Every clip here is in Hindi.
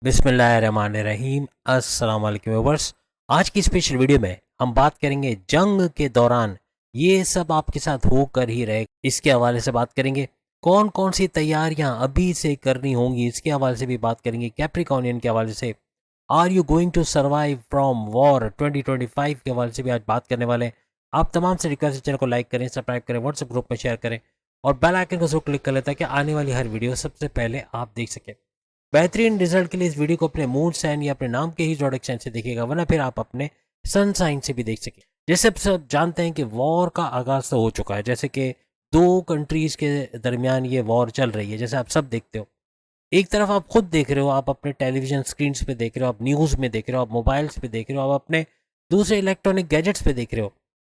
बिस्मिल्लाहिर्रहमानिर्रहीम। अस्सलाम वालेकुम व्यूअर्स। आज की स्पेशल वीडियो में हम बात करेंगे जंग के दौरान ये सब आपके साथ होकर ही रहे, इसके हवाले से बात करेंगे। कौन कौन सी तैयारियां अभी से करनी होंगी, इसके हवाले से भी बात करेंगे। कैप्रिकॉर्नियन के हवाले से are you going to survive from war 2025 के हवाले से भी आज बात करने वाले हैं। आप तमाम से रिक्वेस्ट है, चैनल को लाइक करें, सब्सक्राइब करें, व्हाट्सएप ग्रुप में शेयर करें और बेल आइकन को जरूर क्लिक कर लें ताकि आने वाली हर वीडियो सबसे पहले आप देख सकें। बेहतरीन रिजल्ट के लिए इस वीडियो को अपने मूड साइन या अपने नाम के ही जोड़क साइन से देखिएगा, वरना फिर आप अपने सन साइन से भी देख सकें। जैसे आप सब जानते हैं कि वॉर का आगाज तो हो चुका है, जैसे कि दो कंट्रीज के दरमियान ये वॉर चल रही है, जैसे आप सब देखते हो। एक तरफ आप खुद देख रहे हो, आप अपने टेलीविजन स्क्रीन पे देख रहे हो, आप न्यूज़ में देख रहे हो, आप मोबाइल्स पे देख रहे हो, आप अपने दूसरे इलेक्ट्रॉनिक गैजेट्स पे देख रहे हो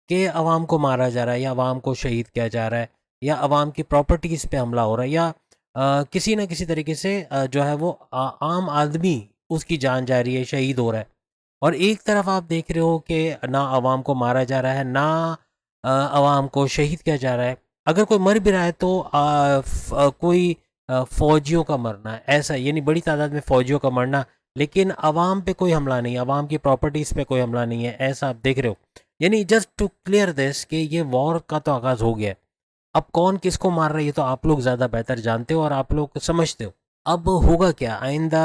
कि अवाम को मारा जा रहा है या अवाम को शहीद किया जा रहा है या अवाम की प्रॉपर्टीज़ पे हमला हो रहा है या किसी न किसी तरीके से जो है वो आम आदमी उसकी जान जा रही है, शहीद हो रहा है। और एक तरफ आप देख रहे हो कि ना अवाम को मारा जा रहा है, ना अवाम को शहीद किया जा रहा है। अगर कोई मर भी रहा है तो कोई फ़ौजियों का मरना है, ऐसा यानी बड़ी तादाद में फ़ौजियों का मरना, लेकिन अवाम पे कोई हमला नहीं है, अवाम की प्रॉपर्टीज़ पे कोई हमला नहीं है, ऐसा आप देख रहे हो। यानी जस्ट टू क्लियर दिस कि ये वॉर का तो आगाज़ हो गया है। अब कौन किसको मार रहा है ये तो आप लोग ज़्यादा बेहतर जानते हो और आप लोग समझते हो। अब होगा क्या, आइंदा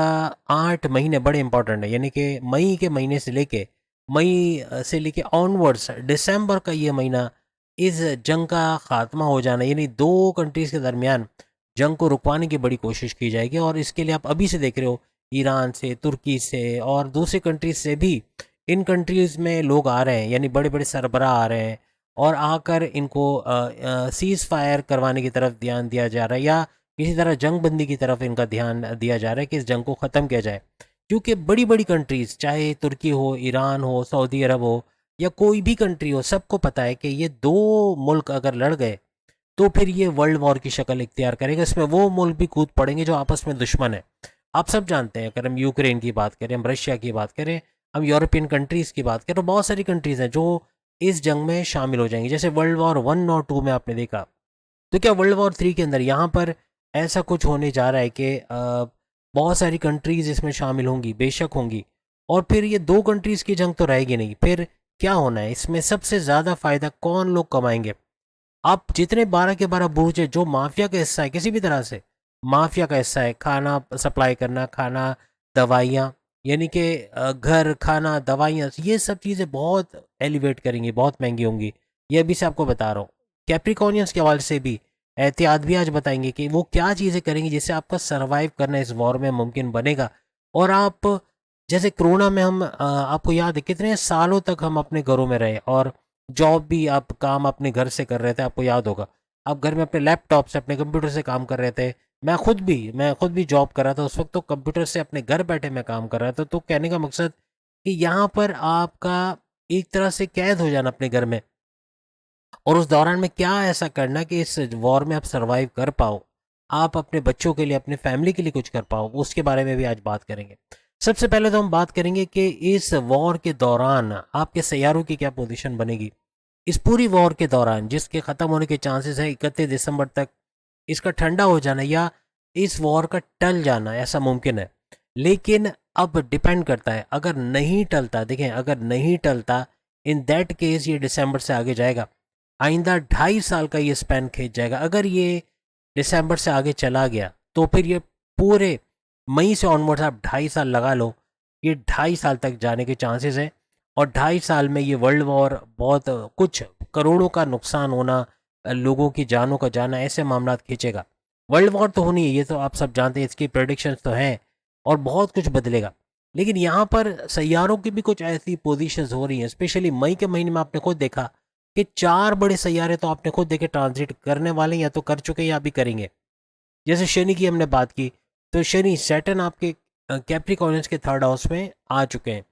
8 महीने बड़े इंपॉर्टेंट है, यानी कि मई के महीने से लेके से लेके ऑनवर्ड्स दिसंबर का ये महीना, इस जंग का खात्मा हो जाना, यानी दो कंट्रीज़ के दरमियान जंग को रुकवाने की बड़ी कोशिश की जाएगी। और इसके लिए आप अभी से देख रहे हो, ईरान से, तुर्की से और दूसरी कंट्रीज से भी इन कंट्रीज़ में लोग आ रहे हैं, यानी बड़े बड़े सरबराह आ रहे हैं और आकर इनको सीज़ फायर करवाने की तरफ ध्यान दिया जा रहा है या किसी तरह जंग बंदी की तरफ इनका ध्यान दिया जा रहा है कि इस जंग को ख़त्म किया जाए। क्योंकि बड़ी बड़ी कंट्रीज़, चाहे तुर्की हो, ईरान हो, सऊदी अरब हो या कोई भी कंट्री हो, सबको पता है कि ये दो मुल्क अगर लड़ गए तो फिर ये वर्ल्ड वॉर की शक्ल इख्तियार करेगा। इसमें वो मुल्क भी कूद पड़ेंगे जो आपस में दुश्मन है। आप सब जानते हैं, अगर हम यूक्रेन की बात करें, हम रशिया की बात करें, हम यूरोपियन कंट्रीज़ की बात करें, तो बहुत सारी कंट्रीज़ हैं जो इस जंग में शामिल हो जाएंगी। जैसे वर्ल्ड वॉर 1 और 2 में आपने देखा, तो क्या वर्ल्ड वॉर 3 के अंदर यहाँ पर ऐसा कुछ होने जा रहा है कि बहुत सारी कंट्रीज़ इसमें शामिल होंगी, बेशक होंगी। और फिर ये दो कंट्रीज़ की जंग तो रहेगी नहीं, फिर क्या होना है, इसमें सबसे ज़्यादा फ़ायदा कौन लोग कमाएंगे। आप जितने 12 के 12 बुर्ज है, जो माफिया का हिस्सा है, किसी भी तरह से माफिया का हिस्सा है, खाना सप्लाई करना, खाना, दवाइयाँ, यानी कि घर, खाना, दवाइयाँ, ये सब चीज़ें बहुत एलिवेट करेंगी, बहुत महंगी होंगी। ये अभी से आपको बता रहा हूँ। कैप्रिकॉनियंस के हवाले से भी एहतियात भी आज बताएंगे कि वो क्या चीज़ें करेंगी जिससे आपका सर्वाइव करना इस वॉर में मुमकिन बनेगा। और आप, जैसे कोरोना में हम आपको याद है कितने सालों तक हम अपने घरों में रहे और जॉब भी, आप काम अपने घर से कर रहे थे, आपको याद होगा। आप घर में अपने लैपटॉप से, अपने कंप्यूटर से काम कर रहे थे। मैं खुद भी जॉब कर रहा था उस वक्त, तो कंप्यूटर से अपने घर बैठे मैं काम कर रहा था। तो कहने का मकसद कि यहाँ पर आपका एक तरह से कैद हो जाना अपने घर में, और उस दौरान में क्या ऐसा करना कि इस वॉर में आप सरवाइव कर पाओ, आप अपने बच्चों के लिए, अपने फैमिली के लिए कुछ कर पाओ, उसके बारे में भी आज बात करेंगे। सबसे पहले तो हम बात करेंगे कि इस वॉर के दौरान आपके सैयारों की क्या पोजीशन बनेगी। इस पूरी वॉर के दौरान, जिसके ख़त्म होने के चांसेस है 31 दिसंबर तक, इसका ठंडा हो जाना या इस वॉर का टल जाना ऐसा मुमकिन है। लेकिन अब डिपेंड करता है, अगर नहीं टलता, देखें, अगर नहीं टलता, इन दैट केस ये दिसंबर से आगे जाएगा। आइंदा 2.5 साल का ये स्पैन खींच जाएगा। अगर ये दिसंबर से आगे चला गया तो फिर ये पूरे मई से ऑनवर्ड्स आप 2.5 साल लगा लो, ये 2.5 साल तक जाने के चांसेस हैं। और 2.5 साल में ये वर्ल्ड वॉर, बहुत कुछ करोड़ों का नुकसान होना, लोगों की जानों का जाना, ऐसे मामला खींचेगा। वर्ल्ड वॉर तो होनी है, ये तो आप सब जानते हैं, इसकी प्रेडिक्शंस तो हैं और बहुत कुछ बदलेगा। लेकिन यहाँ पर सैयारों की भी कुछ ऐसी पोजीशंस हो रही हैं, स्पेशली मई के महीने में आपने खुद देखा कि 4 बड़े सैयारे तो आपने खुद देखे ट्रांजिट करने वाले, या तो कर चुके हैं या अभी करेंगे। जैसे शनि की हमने बात की, तो शनि, सैटर्न आपके कैप्रिकॉर्नियंस के 3rd हाउस में आ चुके हैं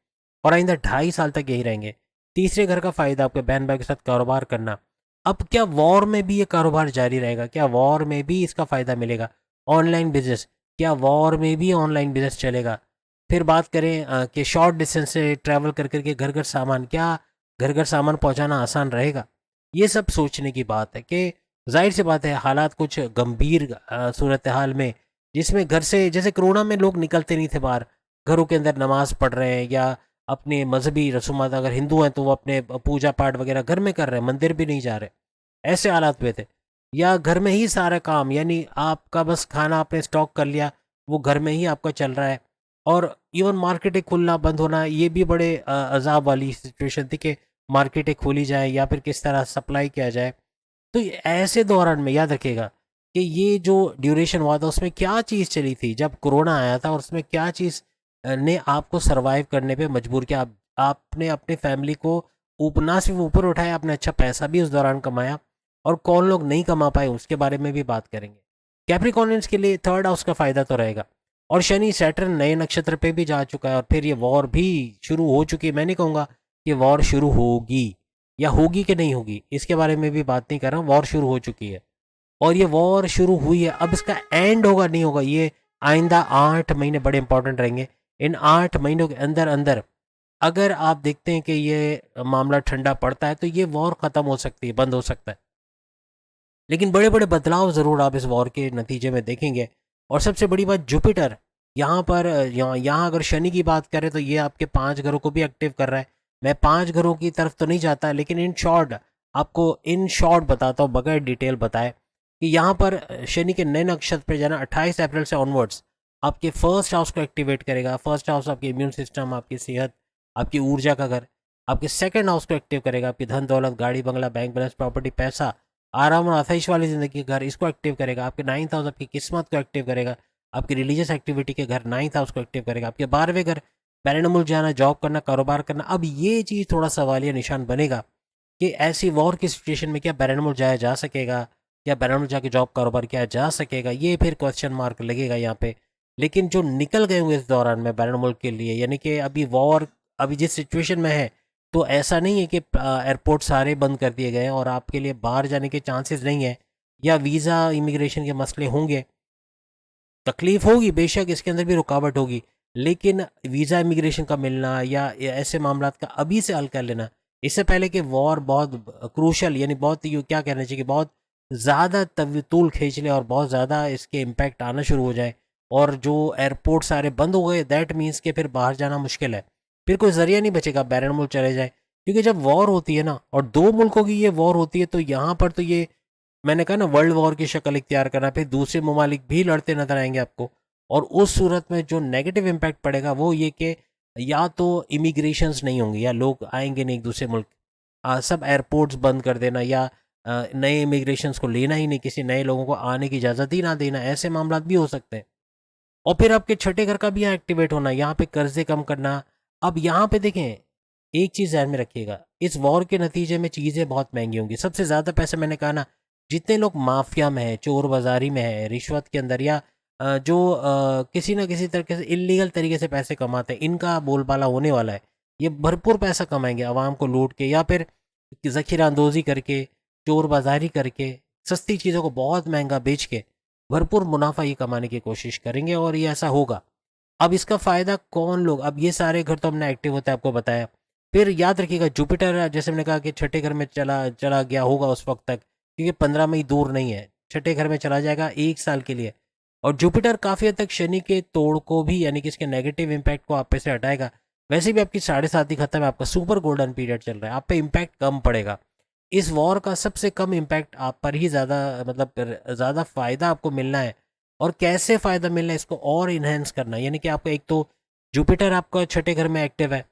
और आइंदा 2.5 साल तक यही रहेंगे। तीसरे घर का फायदा आपके बहन भाई के साथ कारोबार करना। अब क्या वॉर में भी ये कारोबार जारी रहेगा, क्या वॉर में भी इसका फायदा मिलेगा। ऑनलाइन बिजनेस, क्या वॉर में भी ऑनलाइन बिजनेस चलेगा। फिर बात करें कि शॉर्ट डिस्टेंस से ट्रैवल कर करके घर घर सामान, क्या घर घर सामान पहुंचाना आसान रहेगा। ये सब सोचने की बात है कि जाहिर सी बात है, हालात कुछ गंभीर सूरत हाल में, जिसमें घर से, जैसे कोरोना में लोग निकलते नहीं थे बाहर, घरों के अंदर नमाज पढ़ रहे हैं, या अपने मजहबी रसूमात, अगर हिंदू हैं तो वो अपने पूजा पाठ वगैरह घर में कर रहे हैं, मंदिर भी नहीं जा रहे, ऐसे हालात हुए थे। या घर में ही सारा काम, यानी आपका बस खाना आपने स्टॉक कर लिया, वो घर में ही आपका चल रहा है। और इवन मार्केटें खुलना बंद होना, ये भी बड़े अजाब वाली सिचुएशन थी कि मार्केटें खोली जाए या फिर किस तरह सप्लाई किया जाए। तो ऐसे दौरान में याद रखिएगा कि ये जो ड्यूरेशन हुआ था उसमें क्या चीज़ चली थी, जब कोरोना आया था, और उसमें क्या चीज़ ने आपको सरवाइव करने पे मजबूर किया। आपने अपनी फैमिली को ना सिर्फ ऊपर उठाया, आपने अच्छा पैसा भी उस दौरान कमाया, और कौन लोग नहीं कमा पाए उसके बारे में भी बात करेंगे। कैप्रिकॉर्नियंस के लिए थर्ड हाउस का फायदा तो रहेगा, और शनि सैटर्न नए नक्षत्र पे भी जा चुका है, और फिर ये वॉर भी शुरू हो चुकी है। मैं नहीं कहूँगा कि वॉर शुरू होगी, या होगी कि नहीं होगी, इसके बारे में भी बात नहीं कर रहा हूँ। वॉर शुरू हो चुकी है, और ये वॉर शुरू हुई है। अब इसका एंड होगा नहीं होगा, ये आइंदा 8 महीने बड़े इंपॉर्टेंट रहेंगे। इन 8 महीनों के अंदर अंदर अगर आप देखते हैं कि ये मामला ठंडा पड़ता है, तो ये वॉर ख़त्म हो सकती है, बंद हो सकता है। लेकिन बड़े बड़े बदलाव ज़रूर आप इस वॉर के नतीजे में देखेंगे। और सबसे बड़ी बात, जुपिटर यहाँ पर, यहाँ अगर शनि की बात करें तो ये आपके 5 घरों को भी एक्टिव कर रहा है। मैं 5 घरों की तरफ तो नहीं जाता, लेकिन इन शॉर्ट आपको इन शॉर्ट बताता हूँ, बगैर डिटेल बताए, कि यहाँ पर शनि के नए नक्षत्र पर जाना 28 अप्रैल से ऑनवर्ड्स आपके फर्स्ट हाउस को एक्टिवेट करेगा। फर्स्ट हाउस आपके इम्यून सिस्टम, आपकी सेहत, आपकी ऊर्जा का घर। आपके सेकंड हाउस को एक्टिव करेगा, आपकी धन दौलत, गाड़ी बंगला, बैंक बैलेंस, प्रॉपर्टी, पैसा, आराम और आसाइश वाली ज़िंदगी के घर, इसको एक्टिव करेगा। आपके 9th हाउस आपकी किस्मत को एक्टिव करेगा। आपकी रिलीजियस एक्टिविटी के घर 9th हाउस को एक्टिव करेगा। आपके 12वें घर पैरानॉर्मल जाना, जॉब करना, कारोबार करना। अब ये चीज़ थोड़ा सवालिया निशान बनेगा कि ऐसी वॉर की सिचुएशन में क्या पैरानॉर्मल जाया जा सकेगा, क्या पैरानॉर्मल जाके जॉब कारोबार किया जा सकेगा, ये फिर क्वेश्चन मार्क लगेगा यहाँ पे। लेकिन जो निकल गए हुए इस दौरान में पैरानॉर्मल के लिए, यानी कि अभी वॉर अभी जिस सिचुएशन में है, तो ऐसा नहीं है कि एयरपोर्ट सारे बंद कर दिए गए हैं और आपके लिए बाहर जाने के चांसेस नहीं है, या वीज़ा इमिग्रेशन के मसले होंगे। तकलीफ होगी बेशक, इसके अंदर भी रुकावट होगी, लेकिन वीज़ा इमिग्रेशन का मिलना या ऐसे मामला का अभी से हल कर लेना, इससे पहले कि वॉर बहुत क्रूशल, यानी बहुत क्या कहना चाहिए कि बहुत ज़्यादा तूल खींच ले और बहुत ज़्यादा इसके इम्पैक्ट आना शुरू हो जाए, और जो एयरपोर्ट सारे बंद हो गए, दैट मीन्स कि फिर बाहर जाना मुश्किल है। फिर कोई ज़रिया नहीं बचेगा, बैरन मुल्क चले जाए। क्योंकि जब वॉर होती है ना, और दो मुल्कों की ये वॉर होती है, तो यहाँ पर तो ये, मैंने कहा ना, वर्ल्ड वॉर की शक्ल इख्तियार करना, फिर दूसरे ममालिक भी लड़ते नजर आएंगे आपको। और उस सूरत में जो नेगेटिव इम्पैक्ट पड़ेगा वो ये कि या तो इमिग्रेशंस नहीं होंगी, या लोग आएंगे नहीं एक दूसरे मुल्क, सब एयरपोर्ट्स बंद कर देना, या नए इमिग्रेशंस को लेना ही नहीं, किसी नए लोगों को आने की इजाज़त ही ना देना, ऐसे मामला भी हो सकते हैं। और फिर आपके छठे घर का भी यहाँ एक्टिवेट होना, यहाँ पे कर्जे कम करना। अब यहाँ पे देखें, एक चीज़ ध्यान में रखिएगा, इस वॉर के नतीजे में चीज़ें बहुत महंगी होंगी। सबसे ज़्यादा पैसे, मैंने कहा ना, जितने लोग माफिया में है, चोर बाजारी में है, रिश्वत के अंदर, या जो किसी ना किसी तरीके से इलीगल तरीके से पैसे कमाते हैं, इनका बोलबाला होने वाला है। ये भरपूर पैसा कमाएंगे आवाम को लूट के, या फिर जखीरा अंदोजी करके, चोर बाजारी करके, सस्ती चीज़ों को बहुत महंगा बेच के भरपूर मुनाफा ये कमाने की कोशिश करेंगे, और ये ऐसा होगा। अब इसका फ़ायदा कौन लोग, अब ये सारे घर तो हमने एक्टिव होता है, आपको बताया। फिर याद रखिएगा, जुपिटर जैसे मैंने कहा कि छठे घर में चला चला गया होगा उस वक्त तक, क्योंकि 15 मई दूर नहीं है, छठे घर में चला जाएगा 1 साल के लिए। और जुपिटर काफ़ी हद तक शनि के तोड़ को भी, यानी कि इसके नेगेटिव इम्पैक्ट को आप पे से हटाएगा। वैसे भी आपकी 7.5 खत्म है, आपका सुपर गोल्डन पीरियड चल रहा है, आप पे इम्पैक्ट कम पड़ेगा। इस वॉर का सबसे कम इम्पैक्ट आप पर ही ज़्यादा, मतलब ज़्यादा फ़ायदा आपको मिलना है। और कैसे फ़ायदा मिलना है, इसको और इन्हेंस करना है, यानी कि आपका एक तो जुपिटर आपका छठे घर में एक्टिव है,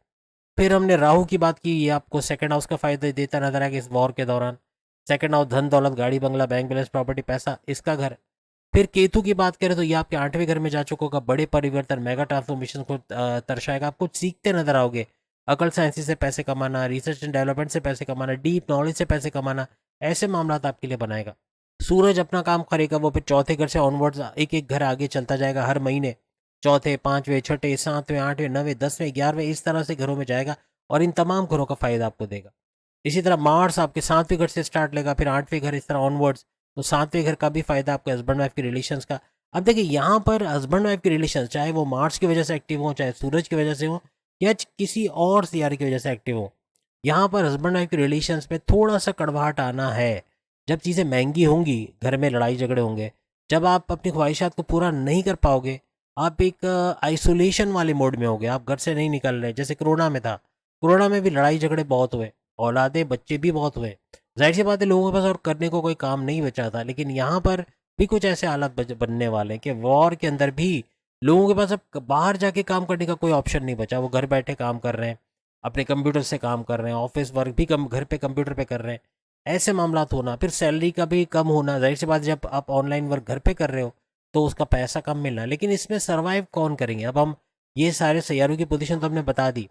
फिर हमने राहु की बात की, ये आपको सेकंड हाउस का फायदा देता नजर आएगा इस वॉर के दौरान। सेकंड हाउस धन दौलत, गाड़ी बंगला, बैंक बैलेंस, प्रॉपर्टी, पैसा, इसका घर। फिर केतु की बात करें तो ये आपके 8वें घर में जा चुका होगा, बड़े परिवर्तन, मेगा ट्रांसफॉर्मेशन को दर्शाएगा। आप कुछ सीखते नजर आओगे, अकल साइंस से पैसे कमाना, रिसर्च एंड डेवलपमेंट से पैसे कमाना, डीप नॉलेज से पैसे कमाना, ऐसे मामला आपके लिए बनाएगा। सूरज अपना काम करेगा, वो फिर चौथे घर से ऑनवर्ड्स एक एक घर आगे चलता जाएगा हर महीने, चौथे, पाँचवें, छठे, सातवें, आठवें, नवें, 10वें, 11वें, इस तरह से घरों में जाएगा, और इन तमाम घरों का फायदा आपको देगा। इसी तरह मार्स आपके 7वें घर से स्टार्ट लेगा, फिर 8वें घर, इस तरह ऑनवर्ड्स। तो 7वें घर का भी फायदा आपके हस्बैंड वाइफ के रिलेशंस का। अब देखिए, यहाँ पर हस्बैंड वाइफ के रिलेशन, चाहे वो मार्स की वजह से एक्टिव हो, चाहे सूरज की वजह से हो, या किसी और सियारे की वजह से एक्टिव हो, यहाँ पर हस्बैंड वाइफ के रिलेशंस में थोड़ा सा कड़वाहट आना है। जब चीज़ें महंगी होंगी, घर में लड़ाई झगड़े होंगे, जब आप अपनी ख्वाहिशात को पूरा नहीं कर पाओगे, आप एक आइसोलेशन वाले मोड में हो गए, आप घर से नहीं निकल रहे। जैसे कोरोना में था, कोरोना में भी लड़ाई झगड़े बहुत हुए, औलादे बच्चे भी बहुत हुए। जाहिर सी बात है लोगों के पास और करने को कोई काम नहीं बचा था। लेकिन यहाँ पर भी कुछ ऐसे हालात बनने वाले हैं कि वॉर के अंदर भी लोगों के पास अब बाहर जाके काम करने का कोई ऑप्शन नहीं बचा। वो घर बैठे काम कर रहे हैं, अपने कंप्यूटर से काम कर रहे हैं, ऑफिस वर्क भी कम घर पे कंप्यूटर पे कर रहे हैं। ऐसे मामलात होना, फिर सैलरी का भी कम होना। जाहिर सी बात, जब आप ऑनलाइन वर्क घर पे कर रहे हो तो उसका पैसा कम मिलना। लेकिन इसमें सरवाइव कौन करेंगे? अब हम ये सारे सैयारों की पोजीशन तो हमने बता दी।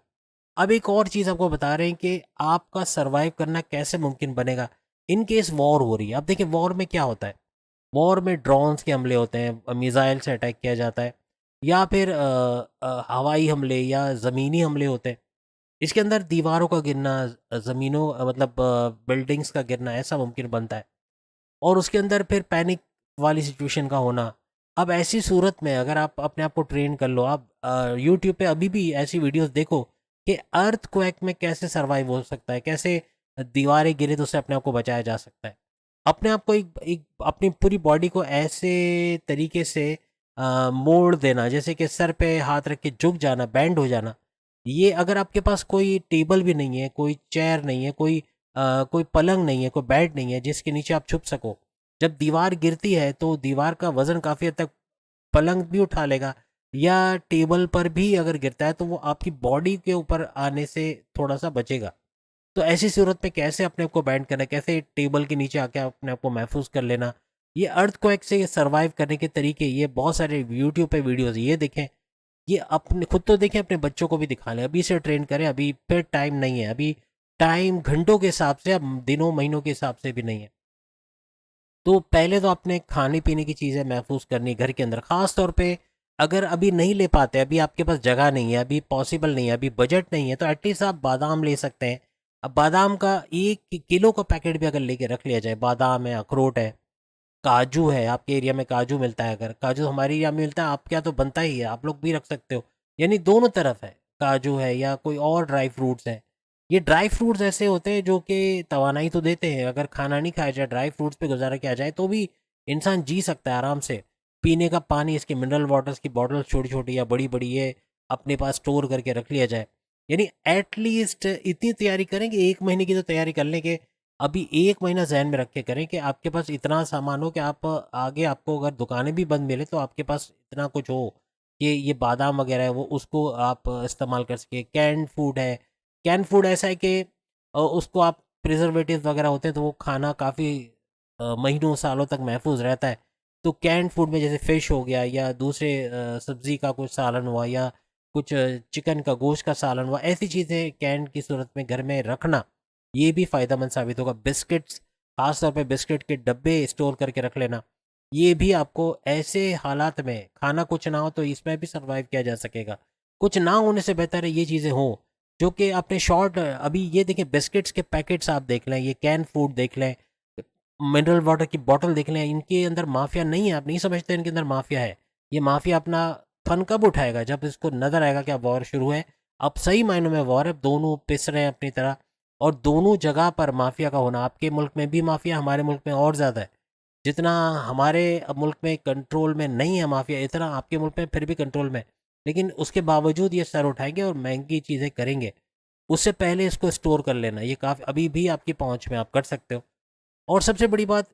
अब एक और चीज़ आपको बता रहे हैं कि आपका सरवाइव करना कैसे मुमकिन बनेगा इन केस वॉर हो रही है। अब देखिए वॉर में क्या होता है। वॉर में ड्रोन्स के हमले होते हैं, मिसाइल से अटैक किया जाता है, या फिर हवाई हमले या ज़मीनी हमले होते हैं। इसके अंदर दीवारों का गिरना, ज़मीनों मतलब बिल्डिंग्स का गिरना ऐसा मुमकिन बनता है। और उसके अंदर फिर पैनिक वाली सिचुएशन का होना। अब ऐसी सूरत में अगर आप अपने आप को ट्रेन कर लो, आप यूट्यूब पे अभी भी ऐसी वीडियोस देखो कि अर्थक्वेक में कैसे सरवाइव हो सकता है, कैसे दीवारें गिरे तो उससे अपने आप को बचाया जा सकता है। अपने आप को एक अपनी पूरी बॉडी को ऐसे तरीके से मोड़ देना, जैसे कि सर पे हाथ रख के झुक जाना, बैंड हो जाना। ये अगर आपके पास कोई टेबल भी नहीं है, कोई चेयर नहीं है, कोई पलंग नहीं है, कोई बेड नहीं है जिसके नीचे आप छुप सको, जब दीवार गिरती है तो दीवार का वजन काफ़ी हद तक पलंग भी उठा लेगा, या टेबल पर भी अगर गिरता है तो वो आपकी बॉडी के ऊपर आने से थोड़ा सा बचेगा। तो ऐसी सूरत में कैसे अपने आप को बैंड करना, कैसे टेबल के नीचे आके अपने आप को महफूज कर लेना, ये अर्थक्वेक से सर्वाइव करने के तरीके, ये बहुत सारे यूट्यूब पे वीडियोस ये देखें। ये अपने खुद तो देखें, अपने बच्चों को भी दिखा लें, अभी से ट्रेन करें। अभी फिर टाइम नहीं है, अभी टाइम घंटों के हिसाब से, अब दिनों महीनों के हिसाब से भी नहीं है। तो पहले तो आपने खाने पीने की चीज़ें महफूज करनी घर के अंदर, ख़ास तौर पे अगर अभी नहीं ले पाते, अभी आपके पास जगह नहीं है, अभी पॉसिबल नहीं है, अभी बजट नहीं है, तो एटलीस्ट आप बादाम ले सकते हैं। अब बादाम का 1 किलो का पैकेट भी अगर लेके रख लिया जाए, बादाम है, अखरोट है, काजू है, आपके एरिया में काजू मिलता है, अगर काजू हमारे एरिया में मिलता है, आपके यहाँ तो बनता ही है, आप लोग भी रख सकते हो। यानी दोनों तरफ है, काजू है या कोई और ड्राई फ्रूट्स है। ये ड्राई फ्रूट्स ऐसे होते हैं जो कि तवानाई तो देते हैं। अगर खाना नहीं खाया जाए, ड्राई फ्रूट्स पे गुजारा किया जाए, तो भी इंसान जी सकता है आराम से। पीने का पानी, इसके मिनरल वाटर्स की बॉटल छोटी छोटी या बड़ी बड़ी, ये अपने पास स्टोर करके रख लिया जाए। यानी एटलीस्ट इतनी तैयारी करें कि 1 महीने की तो तैयारी कर लें कि अभी 1 महीना जहन में रख के करें कि आपके पास इतना सामान हो कि आप आगे, आपको अगर दुकानें भी बंद मिले तो आपके पास इतना कुछ हो कि ये बादाम वगैरह है वो उसको आप इस्तेमाल कर सके। कैन फूड है, कैन फूड ऐसा है कि उसको आप, प्रिजर्वेटिव वगैरह होते हैं तो वो खाना काफ़ी महीनों सालों तक महफूज रहता है। तो कैन फूड में जैसे फ़िश हो गया, या दूसरे सब्ज़ी का कुछ सालन हुआ, या कुछ चिकन का गोश्त का सालन हुआ, ऐसी चीज़ें कैन की सूरत में घर में रखना, ये भी फ़ायदेमंद साबित होगा। बिस्किट्स, खास तौर पे बिस्किट के डब्बे स्टोर करके रख लेना, ये भी आपको ऐसे हालात में, खाना कुछ ना हो तो इसमें भी सर्वाइव किया जा सकेगा। कुछ ना होने से बेहतर है ये चीज़ें हों, जो कि अपने शॉर्ट, अभी ये देखें बिस्किट्स के पैकेट्स आप देख लें, ये कैन फूड देख लें, मिनरल वाटर की बॉटल देख लें, इनके अंदर माफिया नहीं है। आप नहीं समझते इनके अंदर माफिया है। ये माफिया अपना फन कब उठाएगा? जब इसको नजर आएगा कि अब वॉर शुरू है, अब सही मायनों में वॉर है, दोनों पिस रहे हैं अपनी तरह। और दोनों जगह पर माफिया का होना, आपके मुल्क में भी माफिया, हमारे मुल्क में और ज़्यादा है। जितना हमारे मुल्क में कंट्रोल में नहीं है माफिया, इतना आपके मुल्क में फिर भी कंट्रोल में। लेकिन उसके बावजूद ये सर उठाएंगे और महंगी चीज़ें करेंगे। उससे पहले इसको स्टोर कर लेना, ये काफ़ी अभी भी आपकी पहुंच में, आप कर सकते हो। और सबसे बड़ी बात,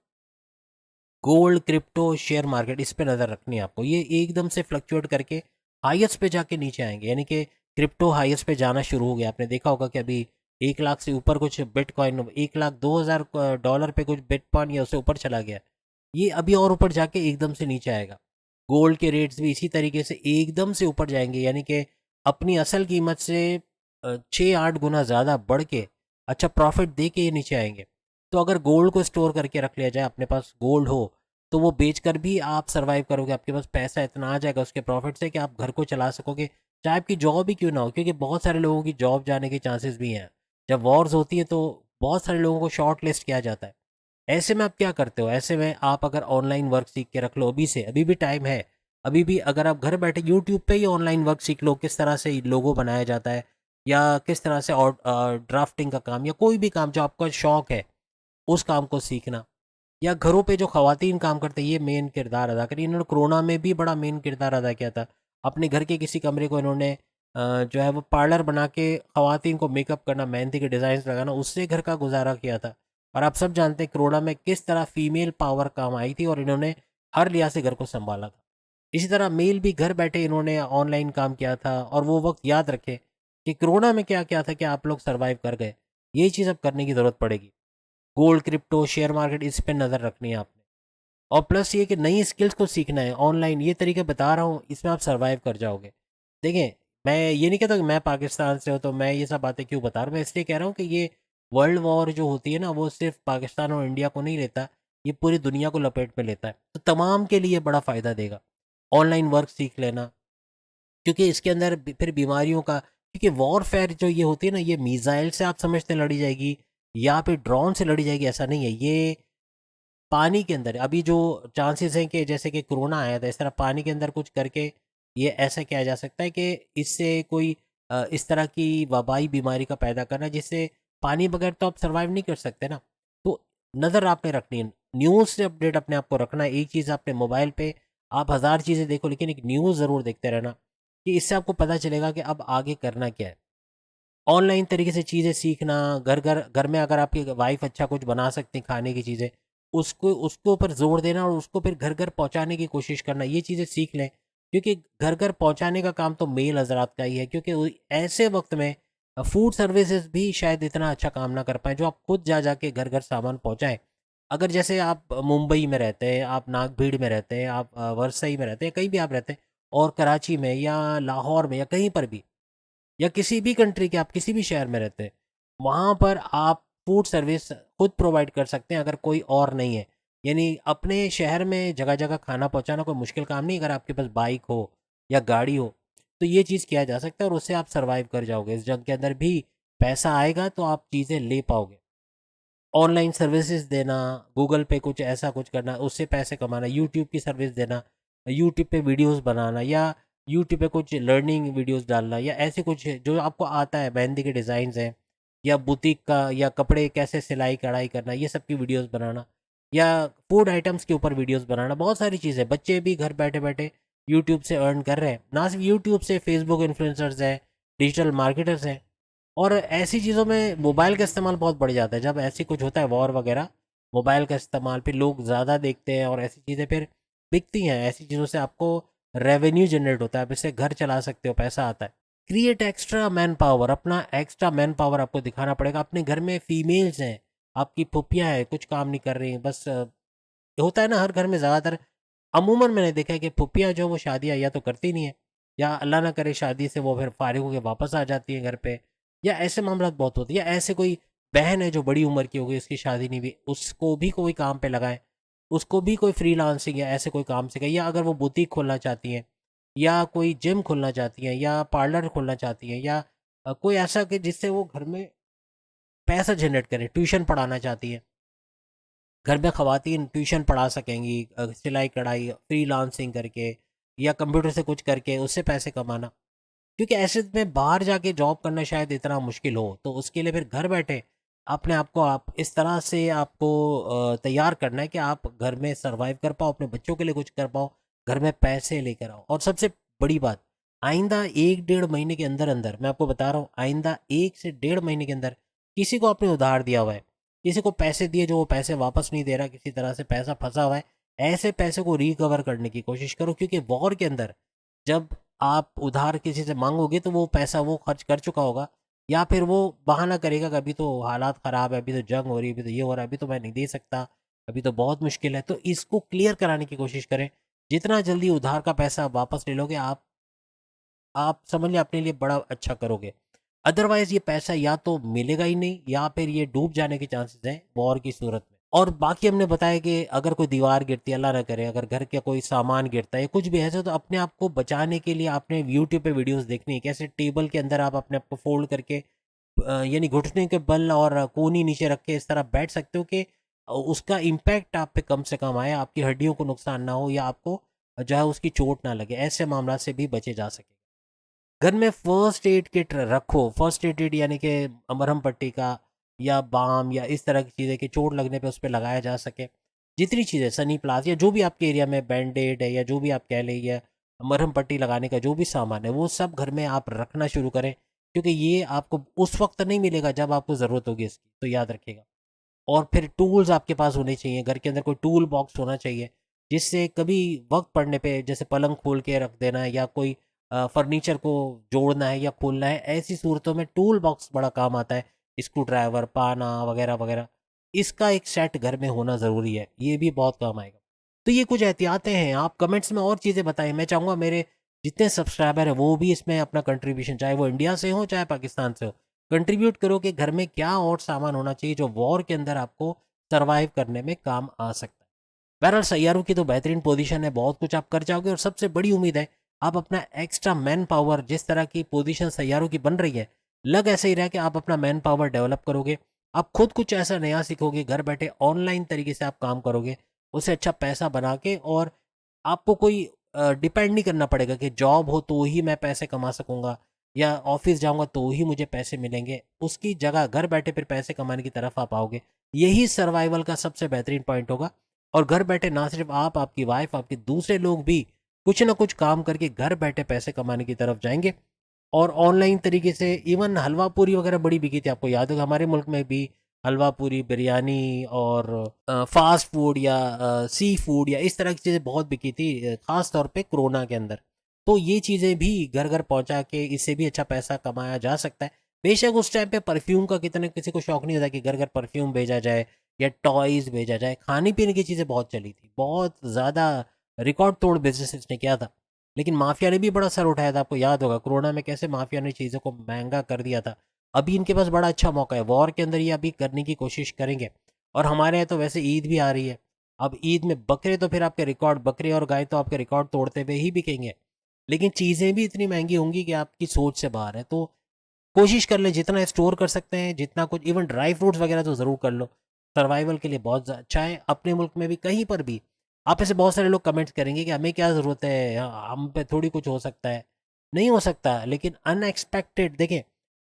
गोल्ड, क्रिप्टो, शेयर मार्केट, इस पे नज़र रखनी है आपको। ये एकदम से फ्लक्चुएट करके हाईएस्ट पे जाके नीचे आएंगे। यानी कि क्रिप्टो हाईएस्ट पे जाना शुरू हो गया, आपने देखा होगा कि अभी 1 लाख से ऊपर कुछ बिटकॉइन, 1,02,000 डॉलर पे कुछ बिटकॉइन या उससे ऊपर चला गया। ये अभी और ऊपर जाके एकदम से नीचे आएगा। गोल्ड के रेट्स भी इसी तरीके से एकदम से ऊपर जाएंगे, यानी कि अपनी असल कीमत से 6-8 गुना ज़्यादा बढ़ के, अच्छा प्रॉफिट दे के ये नीचे आएंगे। तो अगर गोल्ड को स्टोर करके रख लिया जाए, अपने पास गोल्ड हो, तो वो बेचकर भी आप सर्वाइव करोगे। आपके पास पैसा इतना आ जाएगा उसके प्रॉफिट से कि आप घर को चला सकोगे, चाहे आपकी जॉब ही क्यों ना हो। क्योंकि बहुत सारे लोगों की जॉब जाने के चांसेस भी हैं। जब वॉर्स होती है तो बहुत सारे लोगों को शॉर्ट लिस्ट किया जाता है। ऐसे में आप क्या करते हो? ऐसे में आप अगर ऑनलाइन वर्क सीख के रख लो अभी से, अभी भी टाइम है। अभी भी अगर आप घर बैठे यूट्यूब पे ही ऑनलाइन वर्क सीख लो, किस तरह से लोगो बनाया जाता है, या किस तरह से और ड्राफ्टिंग का काम, या कोई भी काम जो आपका शौक है, उस काम को सीखना। या घरों पे जो ख़वातीन काम करते हैं, ये मेन किरदार अदा करिए। इन्होंने कोरोना में भी बड़ा मेन किरदार अदा किया था। अपने घर के किसी कमरे को इन्होंने जो है वो पार्लर बना के ख़वातीन को मेकअप करना, मेहंदी के डिज़ाइन लगाना, उससे घर का गुजारा किया था। और आप सब जानते हैं कोरोना में किस तरह फीमेल पावर काम आई थी और इन्होंने हर लिहाज से घर को संभाला था। इसी तरह मेल भी घर बैठे इन्होंने ऑनलाइन काम किया था, और वो वक्त याद रखें कि कोरोना में क्या क्या था कि आप लोग सर्वाइव कर गए। यही चीज़ अब करने की ज़रूरत पड़ेगी। गोल्ड, क्रिप्टो, शेयर मार्केट, इस पे नज़र रखनी है आपने। और प्लस ये कि नई स्किल्स को सीखना है ऑनलाइन। ये तरीके बता रहा हूँ, इसमें आप सर्वाइव कर जाओगे। देखें, मैं ये नहीं कहता कि मैं पाकिस्तान से हूँ तो मैं ये सब बातें क्यों बता रहा हूँ। मैं इसलिए कह रहा हूँ कि ये वर्ल्ड वॉर जो होती है ना, वो सिर्फ पाकिस्तान और इंडिया को नहीं लेता, ये पूरी दुनिया को लपेट में लेता है। तो तमाम के लिए बड़ा फ़ायदा देगा ऑनलाइन वर्क सीख लेना, क्योंकि इसके अंदर फिर बीमारियों का, क्योंकि वॉरफेयर जो ये होती है ना, ये मिसाइल से आप समझते हैं लड़ी जाएगी या फिर ड्रोन से लड़ी जाएगी, ऐसा नहीं है। ये पानी के अंदर अभी जो चांसेस हैं कि जैसे कि कोरोना आया था, इस तरह पानी के अंदर कुछ करके ये ऐसा किया जा सकता है कि इससे कोई इस तरह की वबाई बीमारी का पैदा करना, जिससे पानी बगैर तो आप सर्वाइव नहीं कर सकते ना। तो नज़र आपने रखनी है, न्यूज़ से अपडेट अपने आप को रखना है। एक चीज़ आपने मोबाइल पे आप हज़ार चीज़ें देखो, लेकिन एक न्यूज़ ज़रूर देखते रहना, कि इससे आपको पता चलेगा कि अब आगे करना क्या है। ऑनलाइन तरीके से चीज़ें सीखना, घर में अगर आपकी वाइफ़ अच्छा कुछ बना सकती खाने की चीज़ें, उसको उसके ऊपर ज़ोर देना और उसको फिर घर-घर पहुँचाने की कोशिश करना, ये चीज़ें सीख लें। क्योंकि घर-घर पहुँचाने का काम तो मेल हज़रात का ही है, क्योंकि ऐसे वक़्त में फूड सर्विसेज़ भी शायद इतना अच्छा काम ना कर पाएँ, जो आप खुद जा के घर-घर सामान पहुँचाएँ। अगर जैसे आप मुंबई में रहते हैं, आप नागभीड़ में रहते हैं, आप वरसई में रहते हैं, कहीं भी आप रहते हैं, और कराची में या लाहौर में या कहीं पर भी, या किसी भी कंट्री के आप किसी भी शहर में रहते हैं, वहाँ पर आप फूड सर्विस खुद प्रोवाइड कर सकते हैं अगर कोई और नहीं है। यानी अपने शहर में जगह-जगह खाना पहुँचाना कोई मुश्किल काम नहीं, अगर आपके पास बाइक हो या गाड़ी हो, तो ये चीज़ किया जा सकता है और उससे आप सर्वाइव कर जाओगे। इस जंग के अंदर भी पैसा आएगा तो आप चीज़ें ले पाओगे। ऑनलाइन सर्विसेज देना, गूगल पे कुछ ऐसा कुछ करना, उससे पैसे कमाना, यूट्यूब की सर्विस देना, यूट्यूब पे वीडियोस बनाना, या यूट्यूब पे कुछ लर्निंग वीडियोस डालना, या ऐसे कुछ जो आपको आता है, मेहंदी के डिज़ाइंस हैं, या बुटीक का, या कपड़े कैसे सिलाई कढ़ाई करना, ये सब की वीडियोस बनाना, या फूड आइटम्स के ऊपर वीडियोस बनाना। बहुत सारी चीज़ें, बच्चे भी घर बैठे बैठे यूट्यूब से अर्न कर रहे हैं। ना सिर्फ यूट्यूब से, फेसबुक इन्फ्लुएंसर्स हैं, डिजिटल मार्केटर्स हैं। और ऐसी चीज़ों में मोबाइल का इस्तेमाल बहुत बढ़ जाता है। जब ऐसी कुछ होता है वॉर वगैरह, मोबाइल का इस्तेमाल फिर लोग ज़्यादा देखते हैं और ऐसी चीज़ें फिर बिकती हैं। ऐसी चीज़ों से आपको रेवेन्यू जनरेट होता है, आप इससे घर चला सकते हो, पैसा आता है। क्रिएट एक्स्ट्रा मैन पावर, अपना एक्स्ट्रा मैन पावर आपको दिखाना पड़ेगा। अपने घर में फीमेल्स हैं, आपकी फुप्पियाँ हैं, कुछ काम नहीं कर रही हैं, बस होता है ना हर घर में ज़्यादातर, अमूमन मैंने देखा है कि फुप्पियाँ जो वो शादियाँ या तो करती नहीं है, या अल्लाह ना करे शादी से वो फिर फारिग होकर वापस आ जाती है घर पे, या ऐसे मामला बहुत होते हैं। या ऐसे कोई बहन है जो बड़ी उम्र की हो गई, उसकी शादी नहीं हुई, उसको भी कोई काम पे लगाए, उसको भी कोई फ्रीलांसिंग या ऐसे कोई काम सिखाए, या अगर वो बुटीक खोलना चाहती हैं, या कोई जिम खोलना चाहती हैं, या पार्लर खोलना चाहती हैं, या कोई ऐसा कि जिससे वो घर में पैसा जनरेट करें, ट्यूशन पढ़ाना चाहती हैं, घर में ख़वातीन ट्यूशन पढ़ा सकेंगी, सिलाई कढ़ाई फ्रीलांसिंग करके, या कंप्यूटर से कुछ करके उससे पैसे कमाना। क्योंकि ऐसे में बाहर जाके जॉब करना शायद इतना मुश्किल हो, तो उसके लिए फिर घर बैठे अपने आप को आप इस तरह से आपको तैयार करना है कि आप घर में सर्वाइव कर पाओ, अपने बच्चों के लिए कुछ कर पाओ, घर में पैसे लेकर आओ। और सबसे बड़ी बात, आइंदा 1 डेढ़ महीने के अंदर अंदर, मैं आपको बता रहा हूँ, आइंदा 1 से 1.5 महीने के अंदर किसी को आपने उधार दिया हुआ है, किसी को पैसे दिए जो वो पैसे वापस नहीं दे रहा, किसी तरह से पैसा फंसा हुआ है, ऐसे पैसे को रिकवर करने की कोशिश करो। क्योंकि वॉर के अंदर जब आप उधार किसी से मांगोगे तो वो पैसा वो खर्च कर चुका होगा, या फिर वो बहाना करेगा कि अभी तो हालात ख़राब है, अभी तो जंग हो रही है, अभी तो ये हो रहा है, अभी तो मैं नहीं दे सकता, अभी तो बहुत मुश्किल है। तो इसको क्लियर कराने की कोशिश करें। जितना जल्दी उधार का पैसा वापस ले लोगे आप समझ लें अपने लिए बड़ा अच्छा करोगे। अदरवाइज़ ये पैसा या तो मिलेगा ही नहीं, या फिर ये डूब जाने के चांसेस हैं वॉर की सूरत में। और बाकी हमने बताया कि अगर कोई दीवार गिरती है, अल्लाह ना करे, अगर घर का कोई सामान गिरता है, कुछ भी ऐसा, तो अपने आप को बचाने के लिए आपने यूट्यूब पे वीडियोस देखनी है, कैसे टेबल के अंदर आप अपने आप को फोल्ड करके यानी घुटने के बल और कोहनी नीचे रख के इस तरह बैठ सकते हो कि उसका इम्पैक्ट आप पे कम से कम आए, आपकी हड्डियों को नुकसान ना हो, या आपको जो है उसकी चोट ना लगे। ऐसे मामला से भी बचे जा सके। घर में फर्स्ट एड किट रखो। फर्स्ट एड किट यानी कि मरहम पट्टी का, या बाम, या इस तरह की चीज़ें कि चोट लगने पे उस पे लगाया जा सके। जितनी चीज़ें सनी प्लास या जो भी आपके एरिया में बैंडेड है, या जो भी आप कह लें, या मरहम पट्टी लगाने का जो भी सामान है वो सब घर में आप रखना शुरू करें, क्योंकि ये आपको उस वक्त नहीं मिलेगा जब आपको ज़रूरत होगी इसकी, तो याद रखिएगा। और फिर टूल्स आपके पास होने चाहिए, घर के अंदर कोई टूल बॉक्स होना चाहिए, जिससे कभी वक्त पड़ने पे जैसे पलंग खोल के रख देना है या कोई फर्नीचर को जोड़ना है या खोलना है, ऐसी सूरतों में टूल बॉक्स बड़ा काम आता है। स्क्रू ड्राइवर, पाना वगैरह वगैरह, इसका एक सेट घर में होना ज़रूरी है, ये भी बहुत काम आएगा। तो ये कुछ एहतियातें हैं, आप कमेंट्स में और चीज़ें बताएं। मैं चाहूँगा मेरे जितने सब्सक्राइबर हैं वो भी इसमें अपना कंट्रीब्यूशन, चाहे वो इंडिया से हो चाहे पाकिस्तान से हो, कंट्रीब्यूट करो कि घर में क्या और सामान होना चाहिए जो वॉर के अंदर आपको सरवाइव करने में काम आ सकता है। बहरहाल सैयारों की तो बेहतरीन पोजीशन है, बहुत कुछ आप कर जाओगे, और सबसे बड़ी उम्मीद है आप अपना एक्स्ट्रा मैन पावर, जिस तरह की पोजीशन सैयारों की बन रही है, लग ऐसे ही रहा कि आप अपना मैन पावर डेवलप करोगे, आप खुद कुछ ऐसा नया सीखोगे, घर बैठे ऑनलाइन तरीके से आप काम करोगे, उससे अच्छा पैसा बना के, और आपको कोई डिपेंड नहीं करना पड़ेगा कि जॉब हो तो ही मैं पैसे कमा सकूंगा या ऑफिस जाऊंगा तो ही मुझे पैसे मिलेंगे। उसकी जगह घर बैठे फिर पैसे कमाने की तरफ आप आओगे। यही सर्वाइवल का सबसे बेहतरीन पॉइंट होगा। और घर बैठे ना सिर्फ आप, आपकी वाइफ, आपके दूसरे लोग भी कुछ ना कुछ काम करके घर बैठे पैसे कमाने की तरफ जाएंगे। और ऑनलाइन तरीके से इवन हलवा पूरी वगैरह बड़ी बिकी थी, आपको याद होगा हमारे मुल्क में भी हलवा पूरी, बिरयानी और फास्ट फूड या सी फूड या इस तरह की चीज़ें बहुत बिकी थी, ख़ास तौर पे कोरोना के अंदर। तो ये चीज़ें भी घर घर पहुंचा के इससे भी अच्छा पैसा कमाया जा सकता है। बेशक उस टाइम पे परफ्यूम का कितने किसी को शौक नहीं होता कि घर घर परफ्यूम भेजा जाए या टॉयज़ भेजा जाए। खाने पीने की चीज़ें बहुत चली थी, बहुत ज़्यादा रिकॉर्ड तोड़ बिजनेस इसने किया था। लेकिन माफिया ने भी बड़ा सर उठाया था, आपको याद होगा कोरोना में कैसे माफिया ने चीज़ों को महंगा कर दिया था। अभी इनके पास बड़ा अच्छा मौका है, वॉर के अंदर ये अभी करने की कोशिश करेंगे। और हमारे यहाँ तो वैसे ईद भी आ रही है, अब ईद में बकरे तो फिर आपके रिकॉर्ड, बकरे और गाय तो आपके रिकॉर्ड तोड़ते हुए ही बिकेंगे। लेकिन चीज़ें भी इतनी महंगी होंगी कि आपकी सोच से बाहर है। तो कोशिश कर लें जितना स्टोर कर सकते हैं, जितना कुछ, इवन ड्राई फ्रूट्स वगैरह तो ज़रूर कर लो, सर्वाइवल के लिए बहुत अच्छा है। अपने मुल्क में भी कहीं पर भी आप ऐसे बहुत सारे लोग कमेंट्स करेंगे कि हमें क्या ज़रूरत है, हम पे थोड़ी कुछ हो सकता है। नहीं हो सकता, लेकिन अनएक्सपेक्टेड देखें,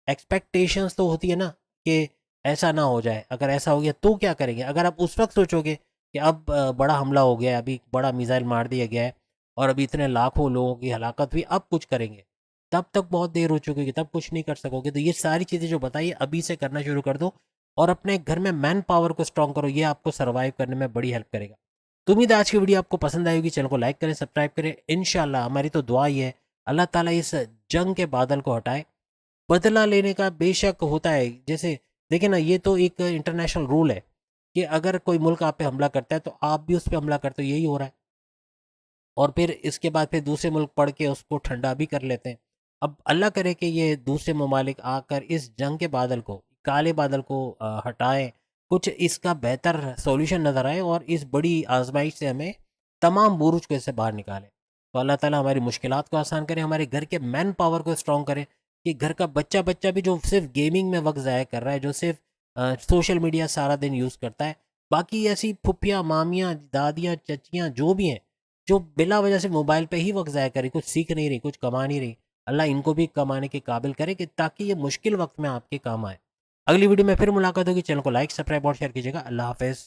एक्सपेक्टेशंस तो होती है ना कि ऐसा ना हो जाए, अगर ऐसा हो गया तो क्या करेंगे। अगर आप उस वक्त सोचोगे कि अब बड़ा हमला हो गया है, अभी बड़ा मिसाइल मार दिया गया है और अभी इतने लाखों लोगों की हलाकत हुई, अब कुछ करेंगे, तब तक बहुत देर हो चुकी है, तब कुछ नहीं कर सकोगे। तो ये सारी चीज़ें जो बताइए अभी से करना शुरू कर दो, और अपने घर में मैन पावर को स्ट्रॉन्ग करो, ये आपको सर्वाइव करने में बड़ी हेल्प करेगा। तो उम्मीद है आज की वीडियो आपको पसंद आएगी। चैनल को लाइक करें, सब्सक्राइब करें। इंशाल्लाह हमारी तो दुआ ही है, अल्लाह ताला इस जंग के बादल को हटाए। बदला लेने का बेशक होता है, जैसे देखिए ना, ये तो एक इंटरनेशनल रूल है कि अगर कोई मुल्क आप पे हमला करता है तो आप भी उस पर हमला करते हो, यही हो रहा है। और फिर इसके बाद फिर दूसरे मुल्क पढ़ के उसको ठंडा भी कर लेते हैं। अब अल्लाह करे कि ये दूसरे ममालिक आकर इस जंग के बादल को, काले बादल को हटाएं, कुछ इसका बेहतर सॉल्यूशन नज़र आए और इस बड़ी आजमाइश से हमें तमाम बुरुज को इससे बाहर निकालें। तो अल्लाह ताला हमारी मुश्किलात को आसान करे, हमारे घर के मैन पावर को स्ट्रॉन्ग करे, कि घर का बच्चा बच्चा भी जो सिर्फ गेमिंग में वक्त ज़ाया कर रहा है, जो सिर्फ सोशल मीडिया सारा दिन यूज़ करता है, बाकी ऐसी फुप्पियाँ, मामियाँ, दादियाँ, चचियाँ जो भी हैं, जो बिला वजह से मोबाइल पे ही वक्त ज़ाया करी, कुछ सीख नहीं रही, कुछ कमा नहीं रही, अल्लाह इनको भी कमाने के काबिल करे कि ताकि ये मुश्किल वक्त में आपके काम आए। अगली वीडियो में फिर मुलाकात होगी। चैनल को लाइक, सब्सक्राइब और शेयर कीजिएगा। अल्लाह हाफिज़।